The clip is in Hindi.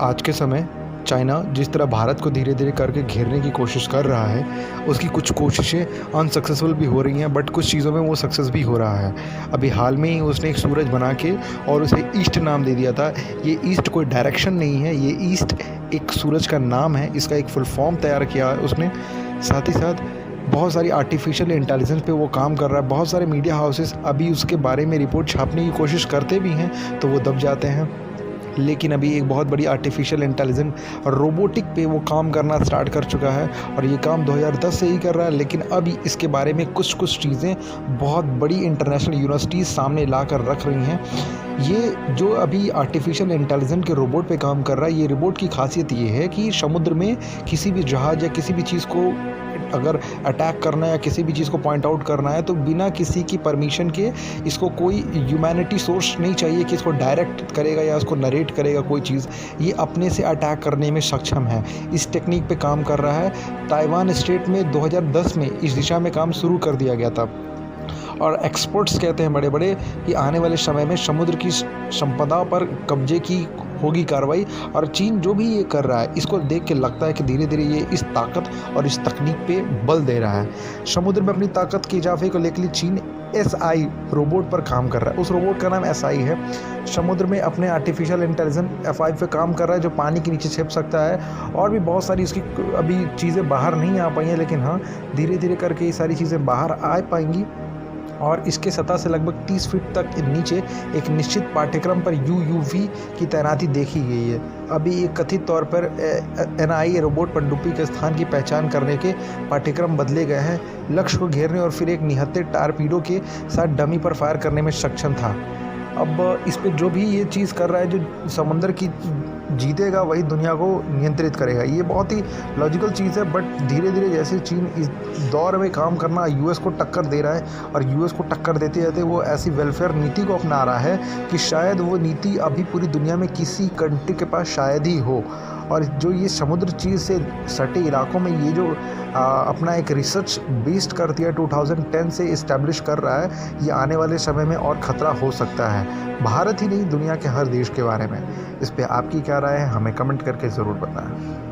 आज के समय चाइना जिस तरह भारत को धीरे धीरे करके घेरने की कोशिश कर रहा है, उसकी कुछ कोशिशें अनसक्सेसफुल भी हो रही हैं, बट कुछ चीज़ों में वो सक्सेस भी हो रहा है। अभी हाल में ही उसने एक सूरज बना के और उसे ईस्ट नाम दे दिया था। ये ईस्ट कोई डायरेक्शन नहीं है, ये ईस्ट एक सूरज का नाम है। इसका एक फुल फॉर्म तैयार किया है उसने। साथ ही साथ बहुत सारी आर्टिफिशियल इंटेलिजेंस पे वो काम कर रहा है। बहुत सारे मीडिया हाउसेस अभी उसके बारे में रिपोर्ट छापने की कोशिश करते भी हैं तो वो दब जाते हैं। लेकिन अभी एक बहुत बड़ी आर्टिफिशियल इंटेलिजेंस और रोबोटिक पे वो काम करना स्टार्ट कर चुका है और ये काम 2010 से ही कर रहा है। लेकिन अभी इसके बारे में कुछ चीज़ें बहुत बड़ी इंटरनेशनल यूनिवर्सिटीज़ सामने ला कर रख रही हैं। ये जो अभी आर्टिफिशियल इंटेलिजेंस के रोबोट पे काम कर रहा है, ये रोबोट की खासियत ये है कि समुद्र में किसी भी जहाज़ या किसी भी चीज़ को अगर अटैक करना है या किसी भी चीज़ को पॉइंट आउट करना है तो बिना किसी की परमिशन के इसको कोई ह्यूमैनिटी सोर्स नहीं चाहिए कि इसको डायरेक्ट करेगा या उसको नरेट करेगा कोई चीज़। ये अपने से अटैक करने में सक्षम है। इस टेक्निक पे काम कर रहा है। ताइवान स्टेट में 2010 में इस दिशा में काम शुरू कर दिया गया था और एक्सपर्ट्स कहते हैं बड़े बड़े कि आने वाले समय में समुद्र की संपदा पर कब्जे की होगी कार्रवाई। और चीन जो भी ये कर रहा है, इसको देख के लगता है कि धीरे धीरे ये इस ताकत और इस तकनीक पे बल दे रहा है। समुद्र में अपनी ताकत के इजाफे को लेकर चीन SI रोबोट पर काम कर रहा है। उस रोबोट का नाम SI है। समुद्र में अपने आर्टिफिशियल इंटेलिजेंस F5 पे काम कर रहा है जो पानी के नीचे छिप सकता है। और भी बहुत सारी इसकी अभी चीज़ें बाहर नहीं आ पाई हैं, लेकिन हाँ, धीरे धीरे करके ये सारी चीज़ें बाहर आ पाएंगी। और इसके सतह से लगभग 30 फीट तक नीचे एक निश्चित पाठ्यक्रम पर UUV की तैनाती देखी गई है। अभी एक कथित तौर पर NI रोबोट पनडुब्बी के स्थान की पहचान करने के पाठ्यक्रम बदले गए हैं। लक्ष्य को घेरने और फिर एक निहत्थे टारपीडो के साथ डमी पर फायर करने में सक्षम था। अब इस पे जो भी ये चीज़ कर रहा है, जो समंदर की जीतेगा वही दुनिया को नियंत्रित करेगा। ये बहुत ही लॉजिकल चीज़ है। बट धीरे धीरे जैसे चीन इस दौर में काम करना US को टक्कर दे रहा है और US को टक्कर देते देते वो ऐसी वेलफेयर नीति को अपना रहा है कि शायद वो नीति अभी पूरी दुनिया में किसी कंट्री के पास शायद ही हो। और जो ये समुद्र चीज़ से सटे इलाकों में ये जो अपना एक रिसर्च बेस्ड कर दिया 2010 से इस्टेब्लिश कर रहा है, ये आने वाले समय में और ख़तरा हो सकता है। भारत ही नहीं, दुनिया के हर देश के बारे में। इस पे आपकी क्या राय है, हमें कमेंट करके ज़रूर बताएं।